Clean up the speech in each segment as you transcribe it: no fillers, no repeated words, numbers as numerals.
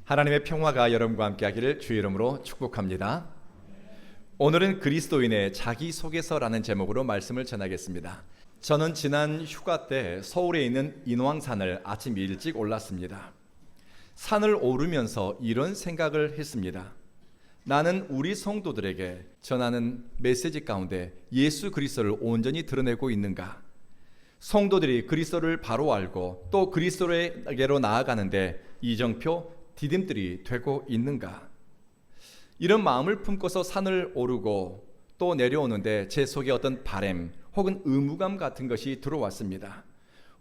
하나님의 평화가 여러분과 함께하기를 주의 이름으로 축복합니다. 오늘은 그리스도인의 자기소개서라는 제목으로 말씀을 전하겠습니다. 저는 지난 휴가 때 서울에 있는 인왕산을 아침 일찍 올랐습니다. 산을 오르면서 이런 생각을 했습니다. 나는 우리 성도들에게 전하는 메시지 가운데 예수 그리스도를 온전히 드러내고 있는가? 성도들이 그리스도를 바로 알고 또 그리스도에게로 나아가는데 이정표, 디딤들이 되고 있는가? 이런 마음을 품고서 산을 오르고 또 내려오는데 제 속에 어떤 바람 혹은 의무감 같은 것이 들어왔습니다.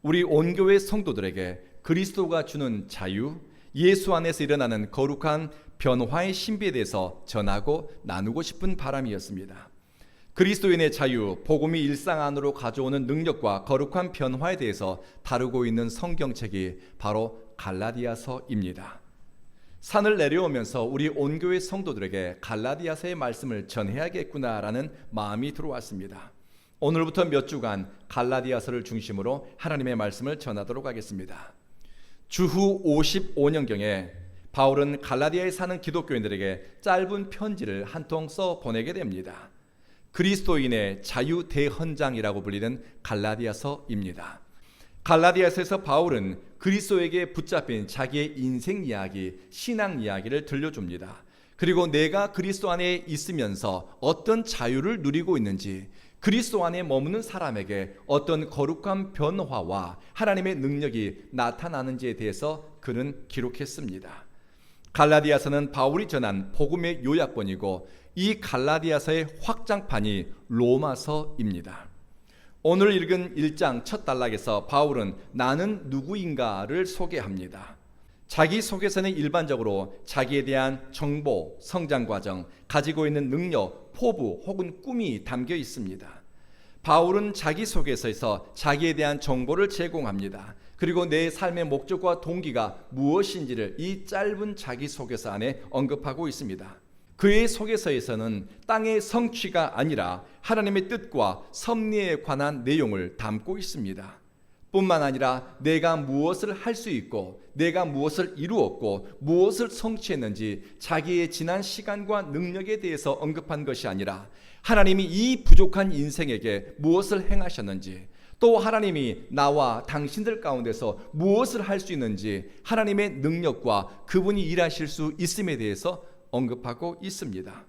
우리 온교회 성도들에게 그리스도가 주는 자유, 예수 안에서 일어나는 거룩한 변화의 신비에 대해서 전하고 나누고 싶은 바람이었습니다. 그리스도인의 자유, 복음이 일상 안으로 가져오는 능력과 거룩한 변화에 대해서 다루고 있는 성경책이 바로 갈라디아서입니다. 산을 내려오면서 우리 온교회 성도들에게 갈라디아서의 말씀을 전해야겠구나라는 마음이 들어왔습니다. 오늘부터 몇 주간 갈라디아서를 중심으로 하나님의 말씀을 전하도록 하겠습니다. 주후 55년경에 바울은 갈라디아에 사는 기독교인들에게 짧은 편지를 한 통 써 보내게 됩니다. 그리스도인의 자유 대헌장이라고 불리는 갈라디아서입니다. 갈라디아서에서 바울은 그리스도에게 붙잡힌 자기의 인생 이야기, 신앙 이야기를 들려줍니다. 그리고 내가 그리스도 안에 있으면서 어떤 자유를 누리고 있는지, 그리스도 안에 머무는 사람에게 어떤 거룩한 변화와 하나님의 능력이 나타나는지에 대해서 그는 기록했습니다. 갈라디아서는 바울이 전한 복음의 요약본이고 이 갈라디아서의 확장판이 로마서입니다. 오늘 읽은 1장 첫 단락에서 바울은 나는 누구인가를 소개합니다. 자기 소개서는 일반적으로 자기에 대한 정보, 성장 과정, 가지고 있는 능력, 포부 혹은 꿈이 담겨 있습니다. 바울은 자기 소개서에서 자기에 대한 정보를 제공합니다. 그리고 내 삶의 목적과 동기가 무엇인지를 이 짧은 자기 소개서 안에 언급하고 있습니다. 그의 소개서에서는 땅의 성취가 아니라 하나님의 뜻과 섭리에 관한 내용을 담고 있습니다. 뿐만 아니라 내가 무엇을 할 수 있고 내가 무엇을 이루었고 무엇을 성취했는지 자기의 지난 시간과 능력에 대해서 언급한 것이 아니라 하나님이 이 부족한 인생에게 무엇을 행하셨는지 또 하나님이 나와 당신들 가운데서 무엇을 할 수 있는지 하나님의 능력과 그분이 일하실 수 있음에 대해서 언급하고 있습니다.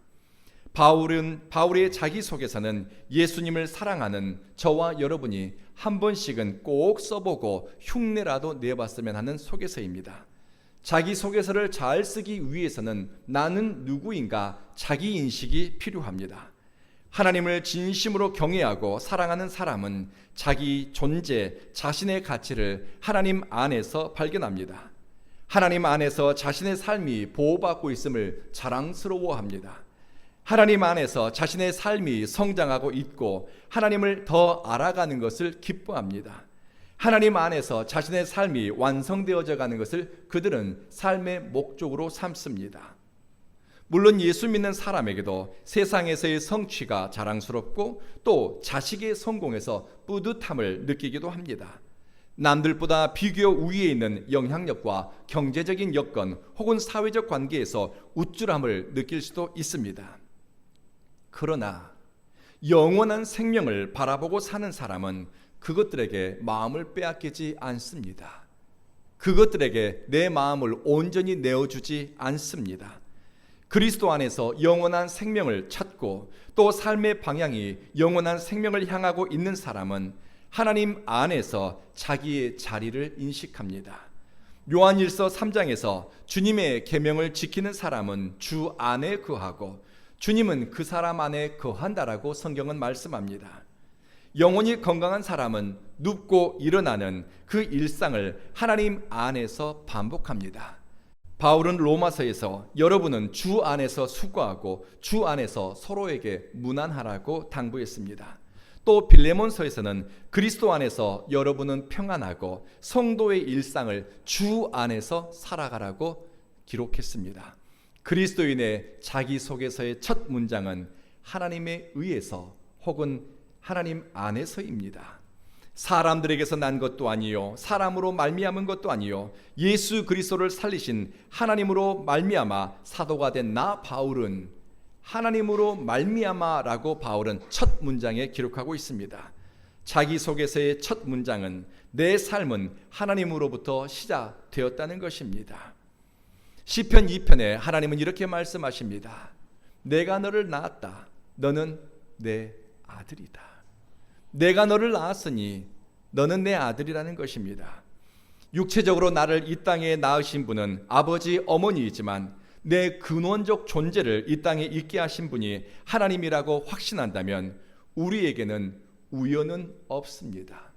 바울의 자기소개서는 예수님을 사랑하는 저와 여러분이 한 번씩은 꼭 써보고 흉내라도 내봤으면 하는 소개서입니다. 자기소개서를 잘 쓰기 위해서는 나는 누구인가 자기 인식이 필요합니다. 하나님을 진심으로 경외하고 사랑하는 사람은 자기 존재, 자신의 가치를 하나님 안에서 발견합니다. 하나님 안에서 자신의 삶이 보호받고 있음을 자랑스러워합니다. 하나님 안에서 자신의 삶이 성장하고 있고 하나님을 더 알아가는 것을 기뻐합니다. 하나님 안에서 자신의 삶이 완성되어져 가는 것을 그들은 삶의 목적으로 삼습니다. 물론 예수 믿는 사람에게도 세상에서의 성취가 자랑스럽고 또 자식의 성공에서 뿌듯함을 느끼기도 합니다. 남들보다 비교 우위에 있는 영향력과 경제적인 여건 혹은 사회적 관계에서 우쭐함을 느낄 수도 있습니다. 그러나 영원한 생명을 바라보고 사는 사람은 그것들에게 마음을 빼앗기지 않습니다. 그것들에게 내 마음을 온전히 내어주지 않습니다. 그리스도 안에서 영원한 생명을 찾고 또 삶의 방향이 영원한 생명을 향하고 있는 사람은 하나님 안에서 자기의 자리를 인식합니다. 요한일서 3장에서 주님의 계명을 지키는 사람은 주 안에 거하고 주님은 그 사람 안에 거한다라고 성경은 말씀합니다. 영혼이 건강한 사람은 눕고 일어나는 그 일상을 하나님 안에서 반복합니다. 바울은 로마서에서 여러분은 주 안에서 수고하고 주 안에서 서로에게 무난하라고 당부했습니다. 또 빌레몬서에서는 그리스도 안에서 여러분은 평안하고 성도의 일상을 주 안에서 살아가라고 기록했습니다. 그리스도인의 자기소개서의 첫 문장은 하나님에 의해서 혹은 하나님 안에서입니다. 사람들에게서 난 것도 아니요 사람으로 말미암은 것도 아니요 예수 그리스도를 살리신 하나님으로 말미암아 사도가 된 나 바울은 하나님으로 말미암아라고 바울은 첫 문장에 기록하고 있습니다. 자기소개서의 첫 문장은 내 삶은 하나님으로부터 시작되었다는 것입니다. 시편 2편에 하나님은 이렇게 말씀하십니다. 내가 너를 낳았다. 너는 내 아들이다. 내가 너를 낳았으니 너는 내 아들이라는 것입니다. 육체적으로 나를 이 땅에 낳으신 분은 아버지 어머니이지만 내 근원적 존재를 이 땅에 있게 하신 분이 하나님이라고 확신한다면 우리에게는 우연은 없습니다.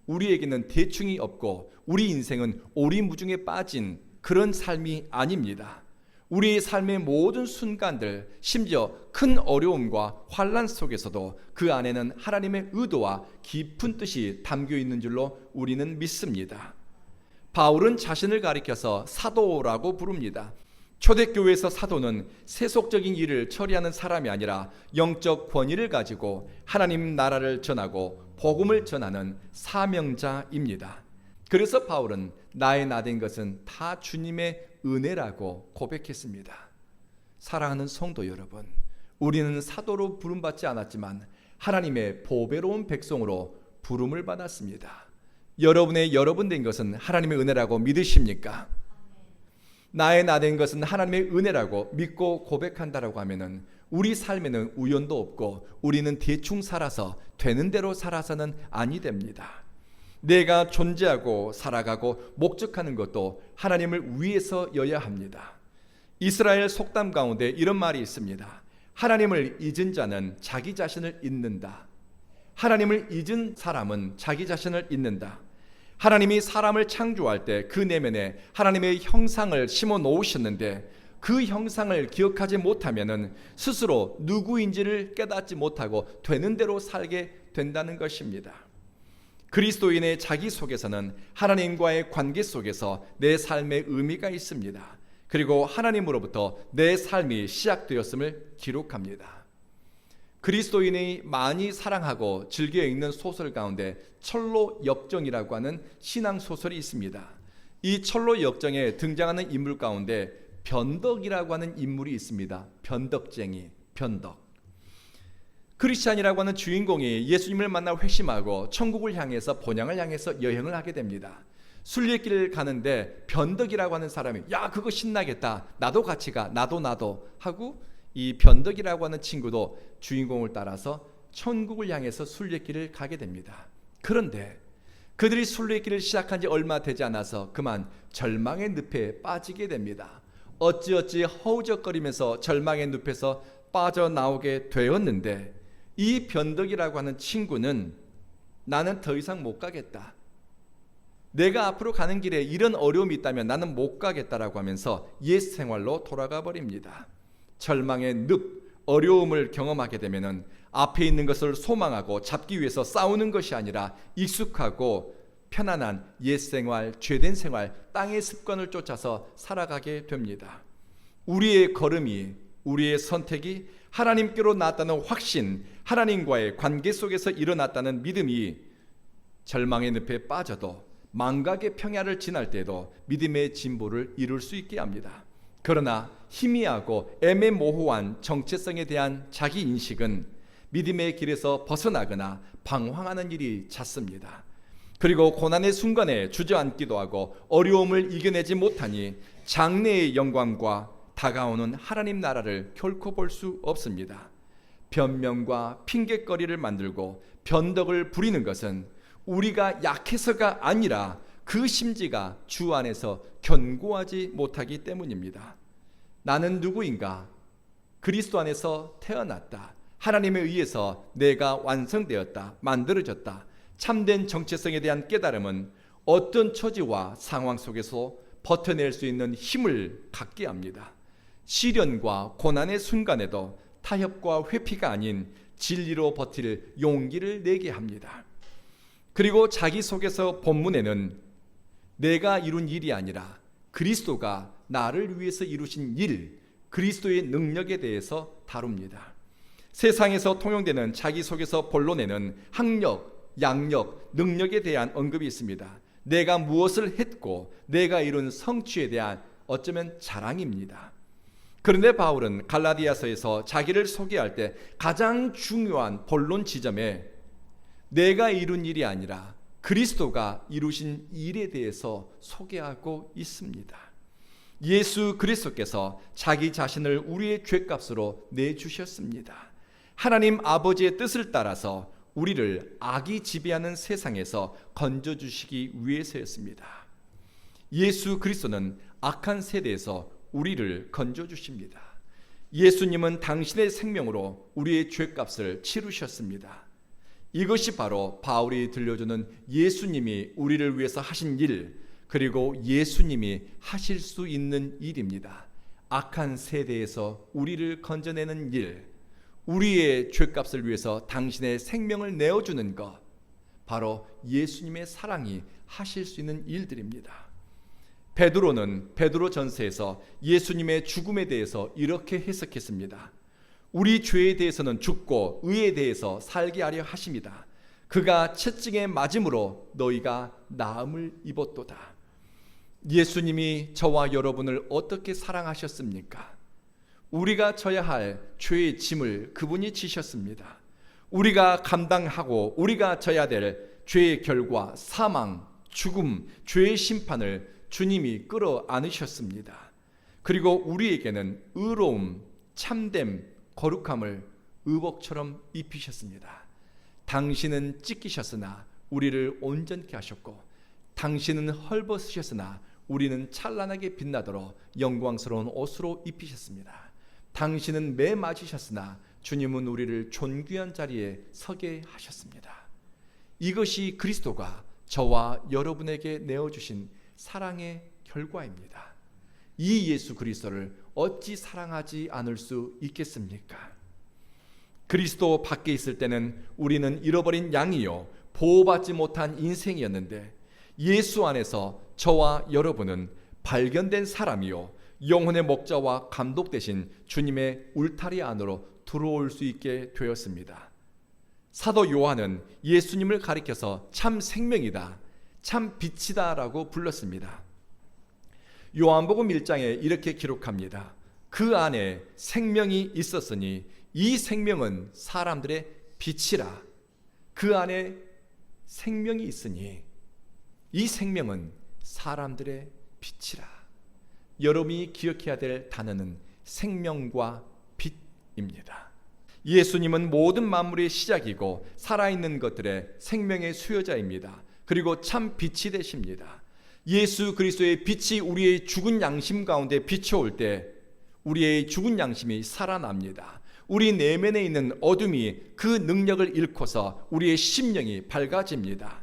우리에게는 대충이 없고 우리 인생은 오리무중에 빠진 그런 삶이 아닙니다. 우리의 삶의 모든 순간들, 심지어 큰 어려움과 환난 속에서도 그 안에는 하나님의 의도와 깊은 뜻이 담겨 있는 줄로 우리는 믿습니다. 바울은 자신을 가리켜서 사도라고 부릅니다. 초대교회에서 사도는 세속적인 일을 처리하는 사람이 아니라 영적 권위를 가지고 하나님 나라를 전하고 복음을 전하는 사명자입니다. 그래서 바울은 나의 나된 것은 다 주님의 은혜라고 고백했습니다. 사랑하는 성도 여러분, 우리는 사도로 부름받지 않았지만 하나님의 보배로운 백성으로 부름을 받았습니다. 여러분 된 것은 하나님의 은혜라고 믿으십니까? 나의 나된 것은 하나님의 은혜라고 믿고 고백한다라고 하면은 우리 삶에는 우연도 없고 우리는 대충 살아서 되는 대로 살아서는 아니 됩니다. 내가 존재하고 살아가고 목적하는 것도 하나님을 위해서여야 합니다. 이스라엘 속담 가운데 이런 말이 있습니다. 하나님을 잊은 자는 자기 자신을 잊는다. 하나님을 잊은 사람은 자기 자신을 잊는다. 하나님이 사람을 창조할 때 그 내면에 하나님의 형상을 심어 놓으셨는데 그 형상을 기억하지 못하면 스스로 누구인지를 깨닫지 못하고 되는 대로 살게 된다는 것입니다. 그리스도인의 자기 속에서는 하나님과의 관계 속에서 내 삶의 의미가 있습니다. 그리고 하나님으로부터 내 삶이 시작되었음을 기록합니다. 그리스도인이 많이 사랑하고 즐겨 읽는 소설 가운데 철로 역정이라고 하는 신앙 소설이 있습니다. 이 철로 역정에 등장하는 인물 가운데 변덕이라고 하는 인물이 있습니다. 변덕쟁이, 변덕. 크리스찬이라고 하는 주인공이 예수님을 만나 회심하고 천국을 향해서 본향을 향해서 여행을 하게 됩니다. 순례길을 가는데 변덕이라고 하는 사람이 야 그거 신나겠다. 나도 같이 가. 나도 하고 이 변덕이라고 하는 친구도 주인공을 따라서 천국을 향해서 순례길을 가게 됩니다. 그런데 그들이 순례길을 시작한 지 얼마 되지 않아서 그만 절망의 늪에 빠지게 됩니다. 어찌어찌 허우적거리면서 절망의 늪에서 빠져나오게 되었는데 이 변덕이라고 하는 친구는 나는 더 이상 못 가겠다. 내가 앞으로 가는 길에 이런 어려움이 있다면 나는 못 가겠다라고 하면서 옛 생활로 돌아가 버립니다. 절망의 늪, 어려움을 경험하게 되면은 앞에 있는 것을 소망하고 잡기 위해서 싸우는 것이 아니라 익숙하고 편안한 옛 생활, 죄된 생활, 땅의 습관을 쫓아서 살아가게 됩니다. 우리의 걸음이, 우리의 선택이 하나님께로 나았다는 확신, 하나님과의 관계 속에서 일어났다는 믿음이 절망의 늪에 빠져도 망각의 평야를 지날 때에도 믿음의 진보를 이룰 수 있게 합니다. 그러나 희미하고 애매모호한 정체성에 대한 자기 인식은 믿음의 길에서 벗어나거나 방황하는 일이 잦습니다. 그리고 고난의 순간에 주저앉기도 하고 어려움을 이겨내지 못하니 장래의 영광과 다가오는 하나님 나라를 결코 볼 수 없습니다. 변명과 핑계거리를 만들고 변덕을 부리는 것은 우리가 약해서가 아니라 그 심지가 주 안에서 견고하지 못하기 때문입니다. 나는 누구인가? 그리스도 안에서 태어났다. 하나님에 의해서 내가 완성되었다. 만들어졌다. 참된 정체성에 대한 깨달음은 어떤 처지와 상황 속에서 버텨낼 수 있는 힘을 갖게 합니다. 시련과 고난의 순간에도 타협과 회피가 아닌 진리로 버틸 용기를 내게 합니다. 그리고 자기 속에서 본문에는 내가 이룬 일이 아니라 그리스도가 나를 위해서 이루신 일, 그리스도의 능력에 대해서 다룹니다. 세상에서 통용되는 자기 속에서 본론에는 학력, 양력, 능력에 대한 언급이 있습니다. 내가 무엇을 했고 내가 이룬 성취에 대한 어쩌면 자랑입니다. 그런데 바울은 갈라디아서에서 자기를 소개할 때 가장 중요한 본론 지점에 내가 이룬 일이 아니라 그리스도가 이루신 일에 대해서 소개하고 있습니다. 예수 그리스도께서 자기 자신을 우리의 죄값으로 내주셨습니다. 하나님 아버지의 뜻을 따라서 우리를 악이 지배하는 세상에서 건져주시기 위해서였습니다. 예수 그리스도는 악한 세대에서 우리를 건져주십니다. 예수님은 당신의 생명으로 우리의 죄값을 치르셨습니다. 이것이 바로 바울이 들려주는 예수님이 우리를 위해서 하신 일, 그리고 예수님이 하실 수 있는 일입니다. 악한 세대에서 우리를 건져내는 일, 우리의 죄값을 위해서 당신의 생명을 내어주는 것, 바로 예수님의 사랑이 하실 수 있는 일들입니다. 베드로는 베드로전서에서 예수님의 죽음에 대해서 이렇게 해석했습니다. 우리 죄에 대해서는 죽고 의에 대해서 살게 하려 하심이다. 그가 채찍에 맞음으로 너희가 나음을 입었도다. 예수님이 저와 여러분을 어떻게 사랑하셨습니까? 우리가 져야 할 죄의 짐을 그분이 지셨습니다. 우리가 감당하고 우리가 져야 될 죄의 결과, 사망, 죽음, 죄의 심판을 주님이 끌어안으셨습니다. 그리고 우리에게는 의로움, 참됨, 거룩함을 의복처럼 입히셨습니다. 당신은 찢기셨으나 우리를 온전케 하셨고, 당신은 헐벗으셨으나 우리는 찬란하게 빛나도록 영광스러운 옷으로 입히셨습니다. 당신은 매 맞으셨으나 주님은 우리를 존귀한 자리에 서게 하셨습니다. 이것이 그리스도가 저와 여러분에게 내어주신 사랑의 결과입니다. 이 예수 그리스도를 어찌 사랑하지 않을 수 있겠습니까? 그리스도 밖에 있을 때는 우리는 잃어버린 양이요 보호받지 못한 인생이었는데, 예수 안에서 저와 여러분은 발견된 사람이요 영혼의 목자와 감독 되신 주님의 울타리 안으로 들어올 수 있게 되었습니다. 사도 요한은 예수님을 가리켜서 참 생명이다, 참 빛이다 라고 불렀습니다. 요한복음 1장에 이렇게 기록합니다. 그 안에 생명이 있었으니 이 생명은 사람들의 빛이라. 그 안에 생명이 있으니 이 생명은 사람들의 빛이라. 여러분이 기억해야 될 단어는 생명과 빛입니다. 예수님은 모든 만물의 시작이고 살아있는 것들의 생명의 수요자입니다. 그리고 참 빛이 되십니다. 예수 그리스도의 빛이 우리의 죽은 양심 가운데 비춰올 때 우리의 죽은 양심이 살아납니다. 우리 내면에 있는 어둠이 그 능력을 잃고서 우리의 심령이 밝아집니다.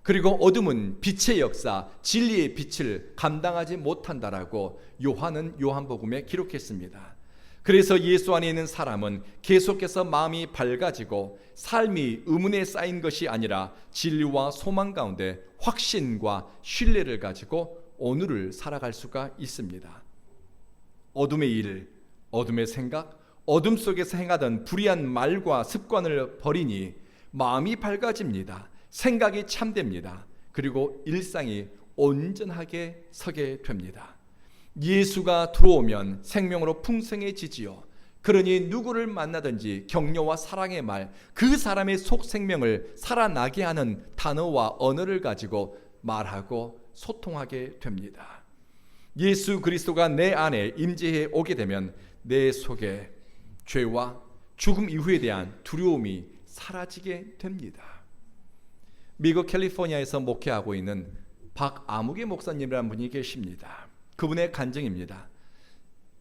그리고 어둠은 빛의 역사, 진리의 빛을 감당하지 못한다라고 요한은 요한복음에 기록했습니다. 그래서 예수 안에 있는 사람은 계속해서 마음이 밝아지고 삶이 의문에 쌓인 것이 아니라 진리와 소망 가운데 확신과 신뢰를 가지고 오늘을 살아갈 수가 있습니다. 어둠의 일, 어둠의 생각, 어둠 속에서 행하던 불의한 말과 습관을 버리니 마음이 밝아집니다. 생각이 참됩니다. 그리고 일상이 온전하게 서게 됩니다. 예수가 들어오면 생명으로 풍성해지지요. 그러니 누구를 만나든지 격려와 사랑의 말, 그 사람의 속 생명을 살아나게 하는 단어와 언어를 가지고 말하고 소통하게 됩니다. 예수 그리스도가 내 안에 임재해 오게 되면 내 속에 죄와 죽음 이후에 대한 두려움이 사라지게 됩니다. 미국 캘리포니아에서 목회하고 있는 박아무개 목사님이라는 분이 계십니다. 그분의 간증입니다.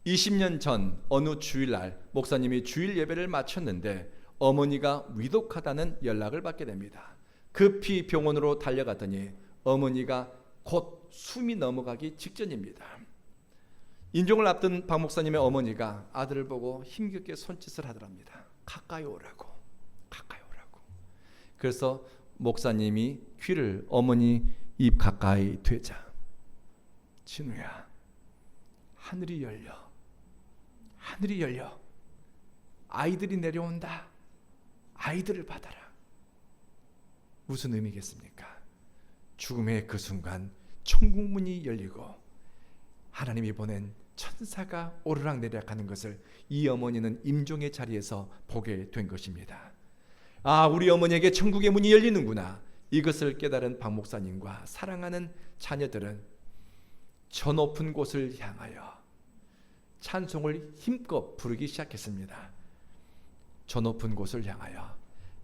20년 전 어느 주일날 목사님이 주일 예배를 마쳤는데 어머니가 위독하다는 연락을 받게 됩니다. 급히 병원으로 달려갔더니 어머니가 곧 숨이 넘어가기 직전입니다. 인종을 앞둔 박 목사님의 어머니가 아들을 보고 힘겹게 손짓을 하더랍니다. 가까이 오라고, 가까이 오라고. 그래서 목사님이 귀를 어머니 입 가까이 대자, 진우야, 하늘이 열려, 하늘이 열려, 아이들이 내려온다, 아이들을 받아라. 무슨 의미겠습니까? 죽음의 그 순간 천국 문이 열리고 하나님이 보낸 천사가 오르락내리락하는 것을 이 어머니는 임종의 자리에서 보게 된 것입니다. 아, 우리 어머니에게 천국의 문이 열리는구나. 이것을 깨달은 박 목사님과 사랑하는 자녀들은 저 높은 곳을 향하여 찬송을 힘껏 부르기 시작했습니다. 저 높은 곳을 향하여.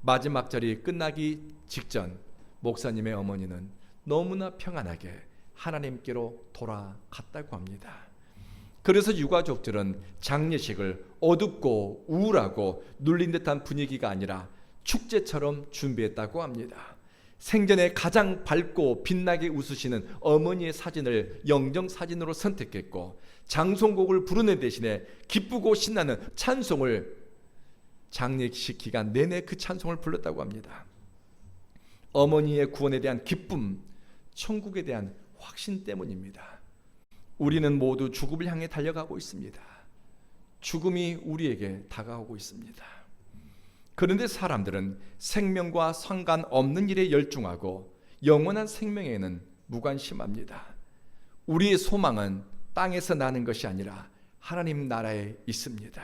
마지막 절이 끝나기 직전 목사님의 어머니는 너무나 평안하게 하나님께로 돌아갔다고 합니다. 그래서 유가족들은 장례식을 어둡고 우울하고 눌린 듯한 분위기가 아니라 축제처럼 준비했다고 합니다. 생전에 가장 밝고 빛나게 웃으시는 어머니의 사진을 영정사진으로 선택했고, 장송곡을 부르는 대신에 기쁘고 신나는 찬송을 장례식 기간 내내 그 찬송을 불렀다고 합니다. 어머니의 구원에 대한 기쁨, 천국에 대한 확신 때문입니다. 우리는 모두 죽음을 향해 달려가고 있습니다. 죽음이 우리에게 다가오고 있습니다. 그런데 사람들은 생명과 상관없는 일에 열중하고 영원한 생명에는 무관심합니다. 우리의 소망은 땅에서 나는 것이 아니라 하나님 나라에 있습니다.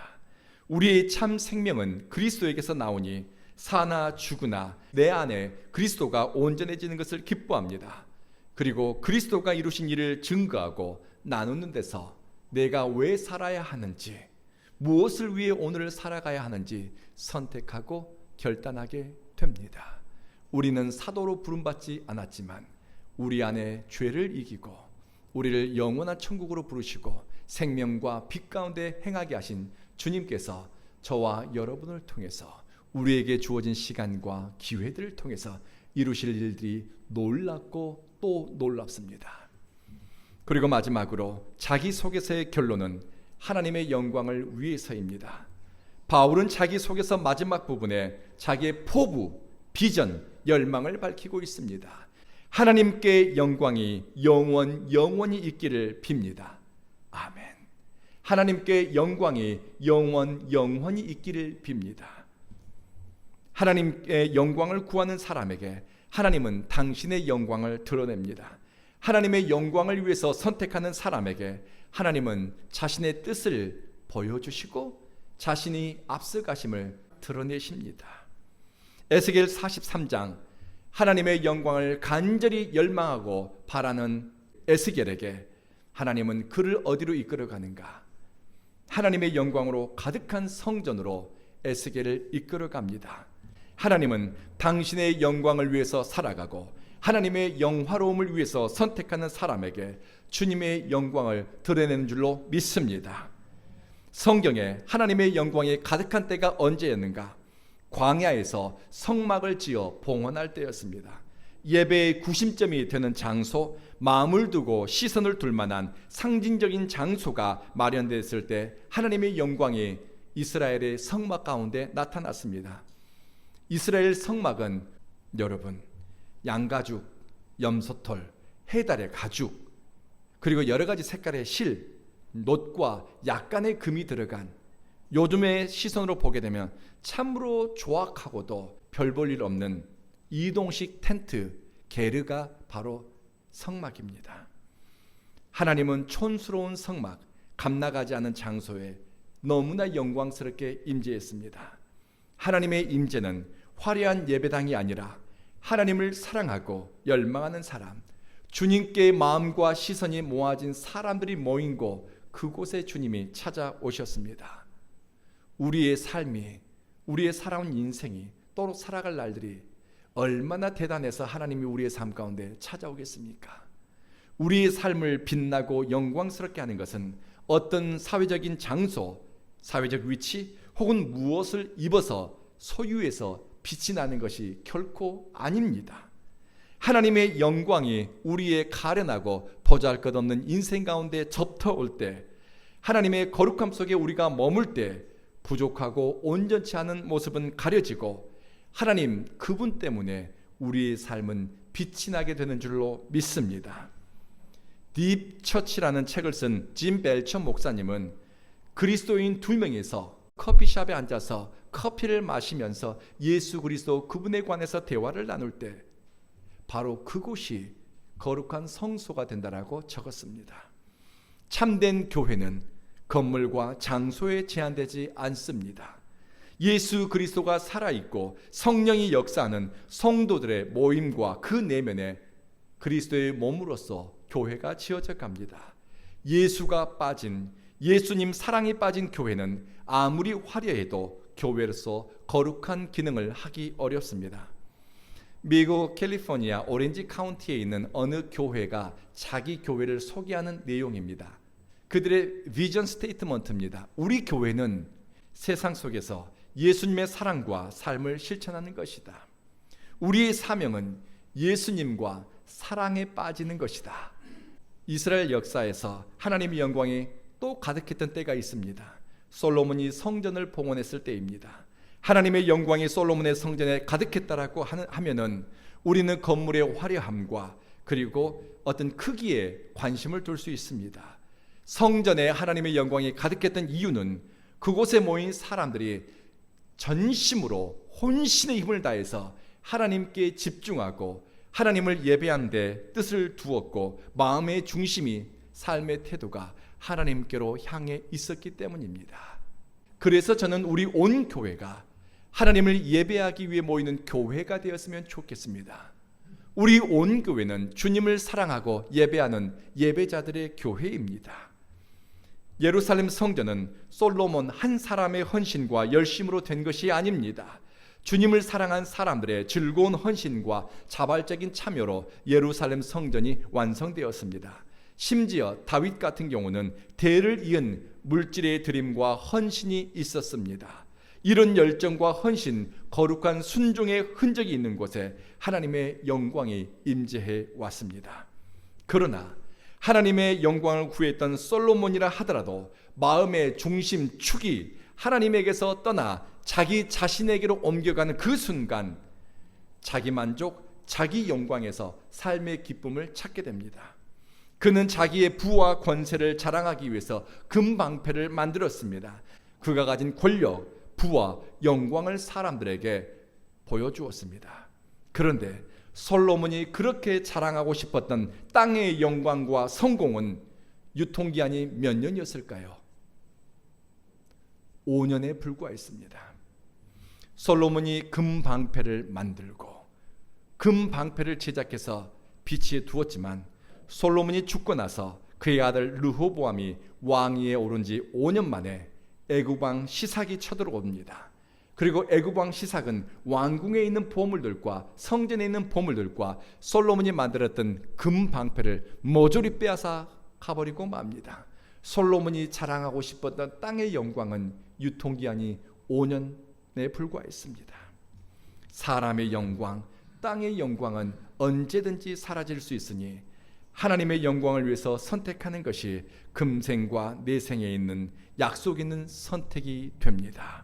우리의 참 생명은 그리스도에게서 나오니 사나 죽으나 내 안에 그리스도가 온전해지는 것을 기뻐합니다. 그리고 그리스도가 이루신 일을 증거하고 나누는 데서 내가 왜 살아야 하는지, 무엇을 위해 오늘을 살아가야 하는지 선택하고 결단하게 됩니다. 우리는 사도로 부름받지 않았지만 우리 안에 죄를 이기고 우리를 영원한 천국으로 부르시고 생명과 빛 가운데 행하게 하신 주님께서 저와 여러분을 통해서 우리에게 주어진 시간과 기회들을 통해서 이루실 일들이 놀랍고 또 놀랍습니다. 그리고 마지막으로 자기소개서의 결론은 하나님의 영광을 위해서입니다. 바울은 자기 속에서 마지막 부분에 자기의 포부, 비전, 열망을 밝히고 있습니다. 하나님께 영광이 영원히 있기를 빕니다. 아멘. 하나님께 영광이 영원히 있기를 빕니다. 하나님의 영광을 구하는 사람에게 하나님은 당신의 영광을 드러냅니다. 하나님의 영광을 위해서 선택하는 사람에게 하나님은 자신의 뜻을 보여주시고 자신이 앞서가심을 드러내십니다. 에스겔 43장, 하나님의 영광을 간절히 열망하고 바라는 에스겔에게 하나님은 그를 어디로 이끌어가는가? 하나님의 영광으로 가득한 성전으로 에스겔을 이끌어갑니다. 하나님은 당신의 영광을 위해서 살아가고 하나님의 영화로움을 위해서 선택하는 사람에게 주님의 영광을 드러내는 줄로 믿습니다. 성경에 하나님의 영광이 가득한 때가 언제였는가? 광야에서 성막을 지어 봉헌할 때였습니다. 예배의 구심점이 되는 장소, 마음을 두고 시선을 둘 만한 상징적인 장소가 마련됐을 때 하나님의 영광이 이스라엘의 성막 가운데 나타났습니다. 이스라엘 성막은 여러분, 양가죽, 염소털, 해달의 가죽, 그리고 여러 가지 색깔의 실, 놋과 약간의 금이 들어간, 요즘의 시선으로 보게 되면 참으로 조악하고도 별 볼 일 없는 이동식 텐트, 게르가 바로 성막입니다. 하나님은 촌스러운 성막, 감나가지 않은 장소에 너무나 영광스럽게 임재했습니다. 하나님의 임재는 화려한 예배당이 아니라 하나님을 사랑하고 열망하는 사람, 주님께 마음과 시선이 모아진 사람들이 모인 곳, 그곳에 주님이 찾아오셨습니다. 우리의 삶이, 우리의 살아온 인생이, 또 살아갈 날들이 얼마나 대단해서 하나님이 우리의 삶 가운데 찾아오겠습니까? 우리의 삶을 빛나고 영광스럽게 하는 것은 어떤 사회적인 장소, 사회적 위치 혹은 무엇을 입어서 소유해서 빛이 나는 것이 결코 아닙니다. 하나님의 영광이 우리의 가련하고 보잘것없는 인생 가운데 접터올 때, 하나님의 거룩함 속에 우리가 머물 때 부족하고 온전치 않은 모습은 가려지고 하나님 그분 때문에 우리의 삶은 빛이 나게 되는 줄로 믿습니다. 딥 처치라는 책을 쓴 짐 벨처 목사님은 그리스도인 2명이서 커피숍에 앉아서 커피를 마시면서 예수 그리스도 그분에 관해서 대화를 나눌 때 바로 그곳이 거룩한 성소가 된다라고 적었습니다. 참된 교회는 건물과 장소에 제한되지 않습니다. 예수 그리스도가 살아있고 성령이 역사하는 성도들의 모임과 그 내면에 그리스도의 몸으로서 교회가 지어져 갑니다. 예수가 빠진, 예수님 사랑이 빠진 교회는 아무리 화려해도 교회로서 거룩한 기능을 하기 어렵습니다. 미국 캘리포니아 오렌지 카운티에 있는 어느 교회가 자기 교회를 소개하는 내용입니다. 그들의 비전 스테이트먼트입니다. 우리 교회는 세상 속에서 예수님의 사랑과 삶을 실천하는 것이다. 우리의 사명은 예수님과 사랑에 빠지는 것이다. 이스라엘 역사에서 하나님의 영광이 또 가득했던 때가 있습니다. 솔로몬이 성전을 봉헌했을 때입니다. 하나님의 영광이 솔로몬의 성전에 가득했다라고 하면은 우리는 건물의 화려함과 그리고 어떤 크기에 관심을 둘 수 있습니다. 성전에 하나님의 영광이 가득했던 이유는 그곳에 모인 사람들이 전심으로 혼신의 힘을 다해서 하나님께 집중하고 하나님을 예배하는 데 뜻을 두었고 마음의 중심이, 삶의 태도가 하나님께로 향해 있었기 때문입니다. 그래서 저는 우리 온 교회가 하나님을 예배하기 위해 모이는 교회가 되었으면 좋겠습니다. 우리 온 교회는 주님을 사랑하고 예배하는 예배자들의 교회입니다. 예루살렘 성전은 솔로몬 한 사람의 헌신과 열심으로 된 것이 아닙니다. 주님을 사랑한 사람들의 즐거운 헌신과 자발적인 참여로 예루살렘 성전이 완성되었습니다. 심지어 다윗 같은 경우는 대를 이은 물질의 드림과 헌신이 있었습니다. 이런 열정과 헌신, 거룩한 순종의 흔적이 있는 곳에 하나님의 영광이 임재해 왔습니다. 그러나 하나님의 영광을 구했던 솔로몬이라 하더라도 마음의 중심, 축이 하나님에게서 떠나 자기 자신에게로 옮겨가는 그 순간 자기 만족, 자기 영광에서 삶의 기쁨을 찾게 됩니다. 그는 자기의 부와 권세를 자랑하기 위해서 금방패를 만들었습니다. 그가 가진 권력, 부와 영광을 사람들에게 보여주었습니다. 그런데 솔로몬이 그렇게 자랑하고 싶었던 땅의 영광과 성공은 유통기한이 몇 년이었을까요? 5년에 불과했습니다. 솔로몬이 금방패를 만들고 금방패를 제작해서 비치에 두었지만 솔로몬이 죽고 나서 그의 아들 르호보암이 왕위에 오른 지 5년 만에 애굽왕 시삭이 쳐들어옵니다. 그리고 애굽왕 시삭은 왕궁에 있는 보물들과 성전에 있는 보물들과 솔로몬이 만들었던 금방패를 모조리 빼앗아 가버리고 맙니다. 솔로몬이 자랑하고 싶었던 땅의 영광은 유통기한이 5년에 불과했습니다. 사람의 영광, 땅의 영광은 언제든지 사라질 수 있으니 하나님의 영광을 위해서 선택하는 것이 금생과 내생에 있는 약속 있는 선택이 됩니다.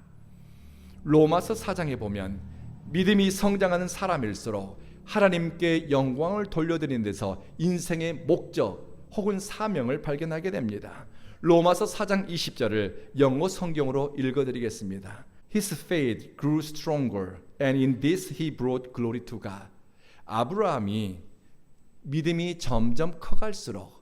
로마서 4장에 보면 믿음이 성장하는 사람일수록 하나님께 영광을 돌려드리는 데서 인생의 목적 혹은 사명을 발견하게 됩니다. 로마서 4장 20절을 영어 성경으로 읽어드리겠습니다. His faith grew stronger, and in this he brought glory to God. 아브라함이 믿음이 점점 커갈수록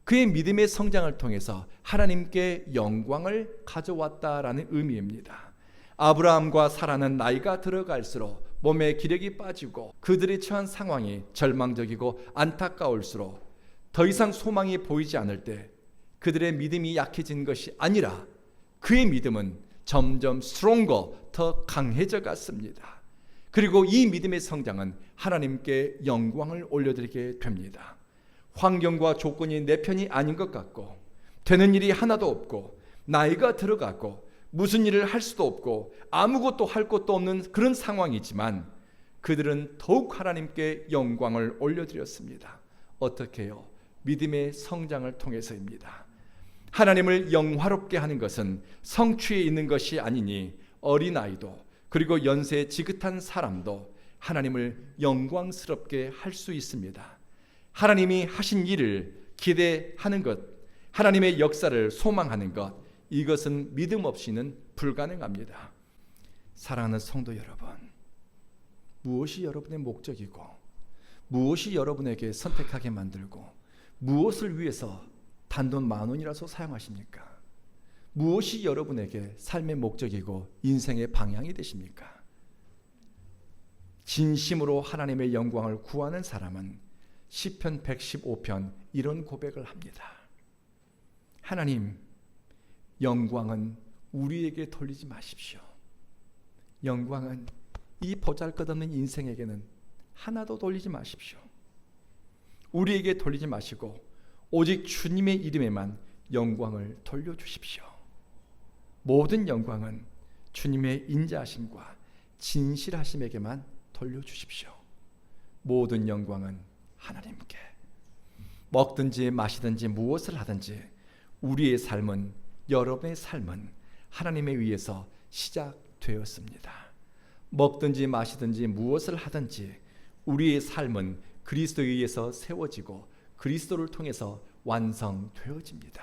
그의 믿음의 성장을 통해서 하나님께 영광을 가져왔다라는 의미입니다. 아브라함과 사라는 나이가 들어갈수록 몸에 기력이 빠지고 그들이 처한 상황이 절망적이고 안타까울수록 더 이상 소망이 보이지 않을 때 그들의 믿음이 약해진 것이 아니라 그의 믿음은 점점 stronger, 더 강해져 갔습니다. 그리고 이 믿음의 성장은 하나님께 영광을 올려드리게 됩니다. 환경과 조건이 내 편이 아닌 것 같고 되는 일이 하나도 없고 나이가 들어가고 무슨 일을 할 수도 없고 아무것도 할 것도 없는 그런 상황이지만 그들은 더욱 하나님께 영광을 올려드렸습니다. 어떻게 해요? 믿음의 성장을 통해서입니다. 하나님을 영화롭게 하는 것은 성취에 있는 것이 아니니 어린아이도 그리고 연세 지긋한 사람도 하나님을 영광스럽게 할 수 있습니다. 하나님이 하신 일을 기대하는 것, 하나님의 역사를 소망하는 것, 이것은 믿음 없이는 불가능합니다. 사랑하는 성도 여러분, 무엇이 여러분의 목적이고 무엇이 여러분에게 선택하게 만들고 무엇을 위해서 단돈 10,000원이라도 사용하십니까? 무엇이 여러분에게 삶의 목적이고 인생의 방향이 되십니까? 진심으로 하나님의 영광을 구하는 사람은 시편 115편 이런 고백을 합니다. 하나님, 영광은 우리에게 돌리지 마십시오. 영광은 이 보잘것없는 인생에게는 하나도 돌리지 마십시오. 우리에게 돌리지 마시고 오직 주님의 이름에만 영광을 돌려주십시오. 모든 영광은 주님의 인자하심과 진실하심에게만 돌려주십시오. 모든 영광은 하나님께. 먹든지 마시든지 무엇을 하든지 우리의 삶은, 여러분의 삶은 하나님에 의해서 시작되었습니다. 먹든지 마시든지 무엇을 하든지 우리의 삶은 그리스도에 의해서 세워지고 그리스도를 통해서 완성되어집니다.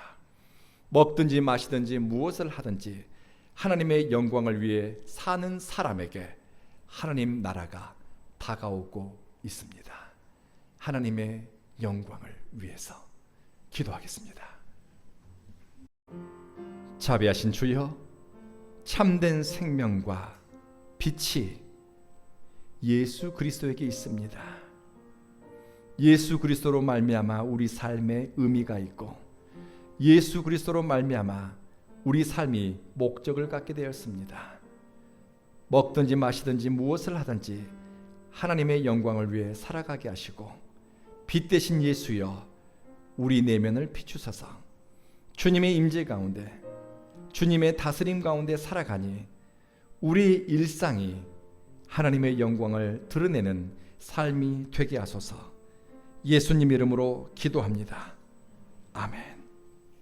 먹든지 마시든지 무엇을 하든지 하나님의 영광을 위해 사는 사람에게 하나님 나라가 다가오고 있습니다. 하나님의 영광을 위해서 기도하겠습니다. 자비하신 주여, 참된 생명과 빛이 예수 그리스도에게 있습니다. 예수 그리스도로 말미암아 우리 삶에 의미가 있고 예수 그리스도로 말미암아 우리 삶이 목적을 갖게 되었습니다. 먹든지 마시든지 무엇을 하든지 하나님의 영광을 위해 살아가게 하시고 빛 대신 예수여, 우리 내면을 비추소서. 주님의 임재 가운데, 주님의 다스림 가운데 살아가니 우리 일상이 하나님의 영광을 드러내는 삶이 되게 하소서. 예수님 이름으로 기도합니다. 아멘.